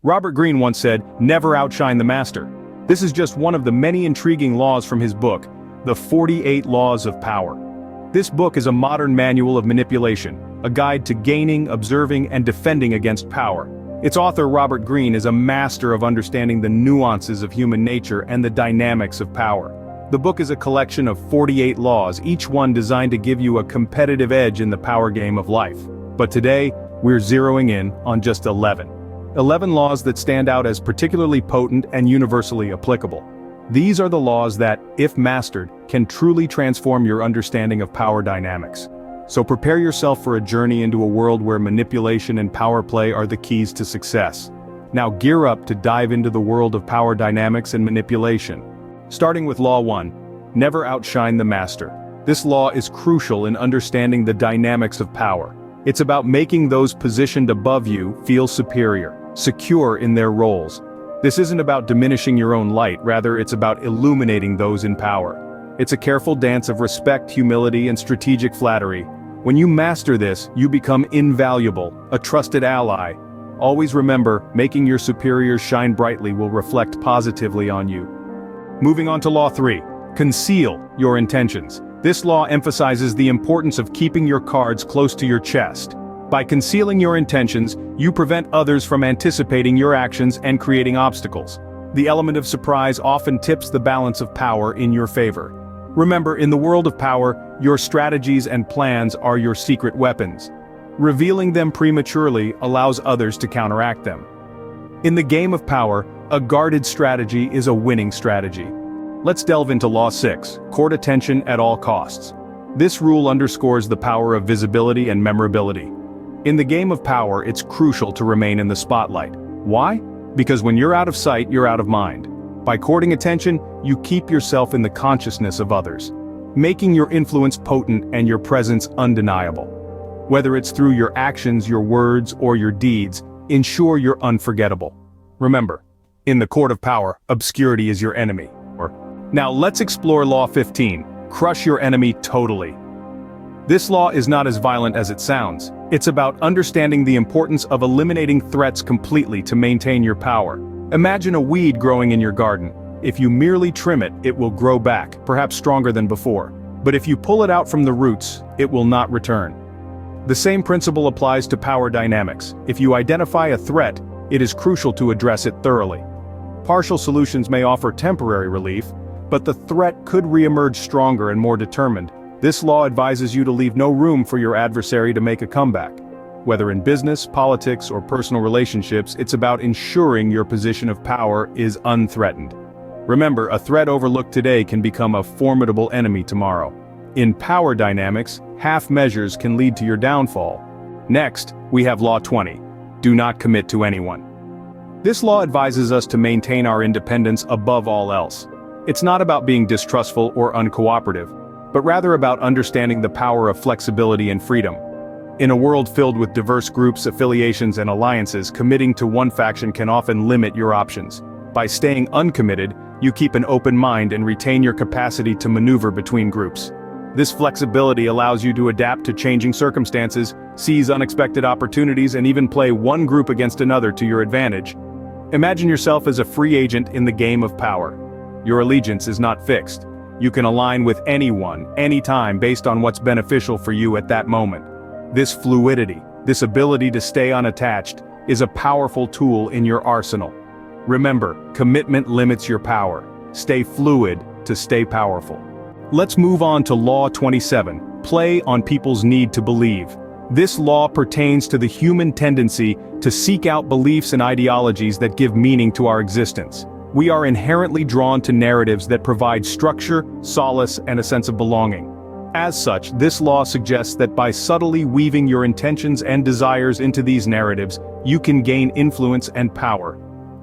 Robert Greene once said, "Never outshine the master." This is just one of the many intriguing laws from his book, The 48 Laws of Power. This book is a modern manual of manipulation, a guide to gaining, observing, and defending against power. Its author, Robert Greene, is a master of understanding the nuances of human nature and the dynamics of power. The book is a collection of 48 laws, each one designed to give you a competitive edge in the power game of life. But today, we're zeroing in on just 11. 11 laws that stand out as particularly potent and universally applicable. These are the laws that, if mastered, can truly transform your understanding of power dynamics. So prepare yourself for a journey into a world where manipulation and power play are the keys to success. Now gear up to dive into the world of power dynamics and manipulation. Starting with Law 1. Never outshine the master. This law is crucial in understanding the dynamics of power. It's about making those positioned above you feel superior, secure in their roles. This isn't about diminishing your own light, rather it's about illuminating those in power. It's a careful dance of respect, humility, and strategic flattery. When you master this, you become invaluable, a trusted ally. Always remember, making your superiors shine brightly will reflect positively on you. Moving on to Law 3. Conceal your intentions. This law emphasizes the importance of keeping your cards close to your chest. By concealing your intentions, you prevent others from anticipating your actions and creating obstacles. The element of surprise often tips the balance of power in your favor. Remember, in the world of power, your strategies and plans are your secret weapons. Revealing them prematurely allows others to counteract them. In the game of power, a guarded strategy is a winning strategy. Let's delve into Law 6, court attention at all costs. This rule underscores the power of visibility and memorability. In the game of power, it's crucial to remain in the spotlight. Why? Because when you're out of sight, you're out of mind. By courting attention, you keep yourself in the consciousness of others, making your influence potent and your presence undeniable. Whether it's through your actions, your words, or your deeds, ensure you're unforgettable. Remember, in the court of power, obscurity is your enemy. Now let's explore Law 15, crush your enemy totally. This law is not as violent as it sounds. It's about understanding the importance of eliminating threats completely to maintain your power. Imagine a weed growing in your garden. If you merely trim it, it will grow back, perhaps stronger than before. But if you pull it out from the roots, it will not return. The same principle applies to power dynamics. If you identify a threat, it is crucial to address it thoroughly. Partial solutions may offer temporary relief, but the threat could re-emerge stronger and more determined. This law advises you to leave no room for your adversary to make a comeback. Whether in business, politics, or personal relationships, it's about ensuring your position of power is unthreatened. Remember, a threat overlooked today can become a formidable enemy tomorrow. In power dynamics, half measures can lead to your downfall. Next, we have Law 20. Do not commit to anyone. This law advises us to maintain our independence above all else. It's not about being distrustful or uncooperative, but rather about understanding the power of flexibility and freedom. In a world filled with diverse groups, affiliations, and alliances, committing to one faction can often limit your options. By staying uncommitted, you keep an open mind and retain your capacity to maneuver between groups. This flexibility allows you to adapt to changing circumstances, seize unexpected opportunities, and even play one group against another to your advantage. Imagine yourself as a free agent in the game of power. Your allegiance is not fixed. You can align with anyone, anytime, based on what's beneficial for you at that moment. This fluidity, this ability to stay unattached, is a powerful tool in your arsenal. Remember, commitment limits your power. Stay fluid to stay powerful. Let's move on to Law 27, play on people's need to believe. This law pertains to the human tendency to seek out beliefs and ideologies that give meaning to our existence. We are inherently drawn to narratives that provide structure, solace, and a sense of belonging. As such, this law suggests that by subtly weaving your intentions and desires into these narratives, you can gain influence and power.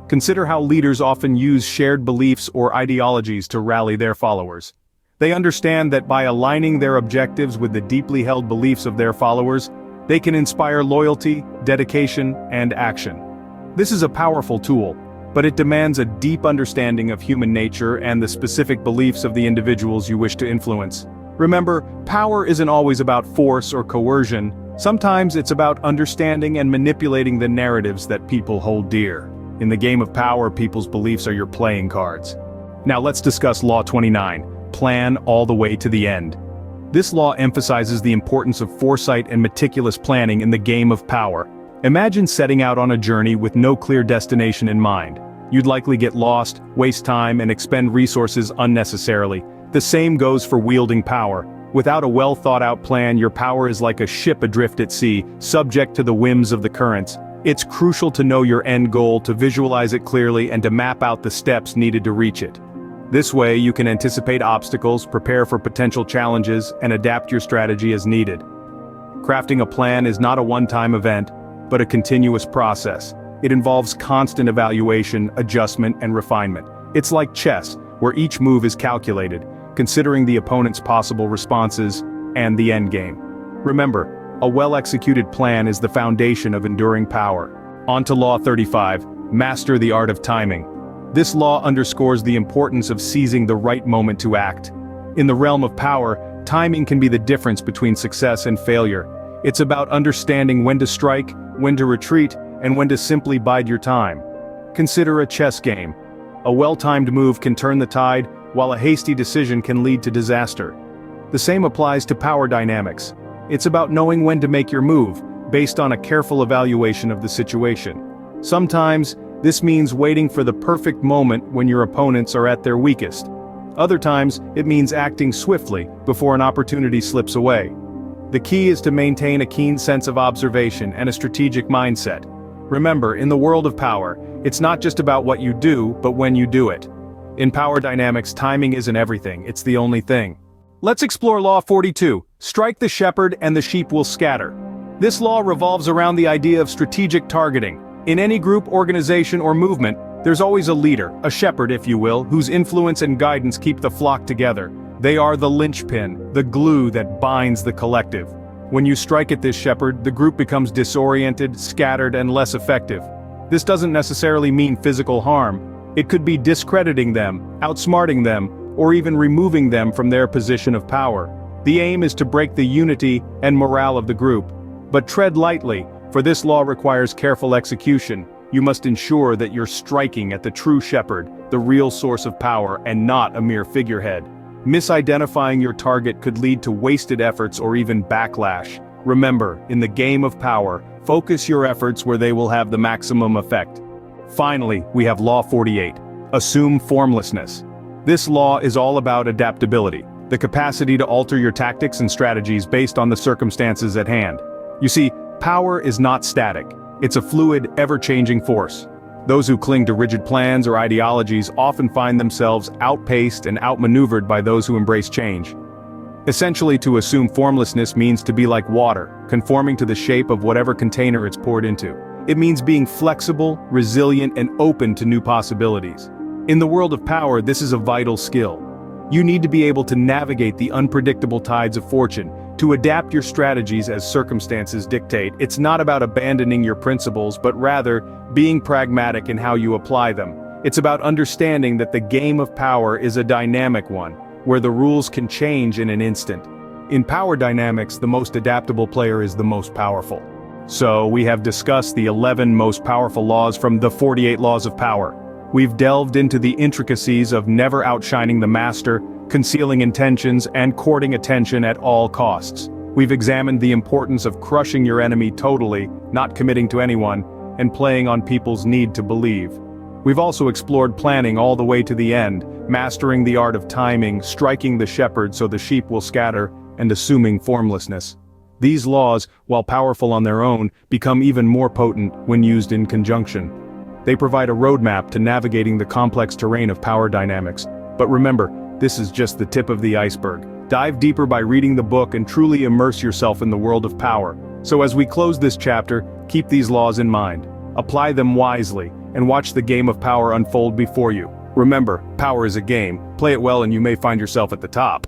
Consider how leaders often use shared beliefs or ideologies to rally their followers. They understand that by aligning their objectives with the deeply held beliefs of their followers, they can inspire loyalty, dedication, and action. This is a powerful tool, but it demands a deep understanding of human nature and the specific beliefs of the individuals you wish to influence. Remember, power isn't always about force or coercion. Sometimes it's about understanding and manipulating the narratives that people hold dear. In the game of power, people's beliefs are your playing cards. Now let's discuss Law 29, plan all the way to the end. This law emphasizes the importance of foresight and meticulous planning in the game of power. Imagine setting out on a journey with no clear destination in mind. You'd likely get lost, waste time, and expend resources unnecessarily. The same goes for wielding power. Without a well-thought-out plan, your power is like a ship adrift at sea, subject to the whims of the currents. It's crucial to know your end goal, to visualize it clearly, and to map out the steps needed to reach it. This way, you can anticipate obstacles, prepare for potential challenges, and adapt your strategy as needed. Crafting a plan is not a one-time event, but a continuous process. It involves constant evaluation, adjustment, and refinement. It's like chess, where each move is calculated, considering the opponent's possible responses and the endgame. Remember, a well-executed plan is the foundation of enduring power. On to Law 35, master the art of timing. This law underscores the importance of seizing the right moment to act. In the realm of power, timing can be the difference between success and failure. It's about understanding when to strike, when to retreat, and when to simply bide your time. Consider a chess game. A well-timed move can turn the tide, while a hasty decision can lead to disaster. The same applies to power dynamics. It's about knowing when to make your move, based on a careful evaluation of the situation. Sometimes, this means waiting for the perfect moment when your opponents are at their weakest. Other times, it means acting swiftly, before an opportunity slips away. The key is to maintain a keen sense of observation and a strategic mindset. Remember, in the world of power, it's not just about what you do, but when you do it. In power dynamics, timing isn't everything, it's the only thing. Let's explore Law 42, strike the shepherd and the sheep will scatter. This law revolves around the idea of strategic targeting. In any group, organization, or movement, there's always a leader, a shepherd if you will, whose influence and guidance keep the flock together. They are the linchpin, the glue that binds the collective. When you strike at this shepherd, the group becomes disoriented, scattered, and less effective. This doesn't necessarily mean physical harm. It could be discrediting them, outsmarting them, or even removing them from their position of power. The aim is to break the unity and morale of the group. But tread lightly, for this law requires careful execution. You must ensure that you're striking at the true shepherd, the real source of power, and not a mere figurehead. Misidentifying your target could lead to wasted efforts or even backlash. Remember, in the game of power, focus your efforts where they will have the maximum effect. Finally, we have Law 48. Assume formlessness. This law is all about adaptability, the capacity to alter your tactics and strategies based on the circumstances at hand. You see, power is not static. It's a fluid, ever-changing force. Those who cling to rigid plans or ideologies often find themselves outpaced and outmaneuvered by those who embrace change. Essentially, to assume formlessness means to be like water, conforming to the shape of whatever container it's poured into. It means being flexible, resilient, and open to new possibilities. In the world of power, this is a vital skill. You need to be able to navigate the unpredictable tides of fortune, to adapt your strategies as circumstances dictate. It's not about abandoning your principles, but rather, being pragmatic in how you apply them. It's about understanding that the game of power is a dynamic one, where the rules can change in an instant. In power dynamics, the most adaptable player is the most powerful. So, we have discussed the 11 most powerful laws from the 48 laws of power. We've delved into the intricacies of never outshining the master, concealing intentions, and courting attention at all costs. We've examined the importance of crushing your enemy totally, not committing to anyone, and playing on people's need to believe. We've also explored planning all the way to the end, mastering the art of timing, striking the shepherd so the sheep will scatter, and assuming formlessness. These laws, while powerful on their own, become even more potent when used in conjunction. They provide a roadmap to navigating the complex terrain of power dynamics. But remember, this is just the tip of the iceberg. Dive deeper by reading the book and truly immerse yourself in the world of power. So as we close this chapter, keep these laws in mind. Apply them wisely, and watch the game of power unfold before you. Remember, power is a game. Play it well and you may find yourself at the top.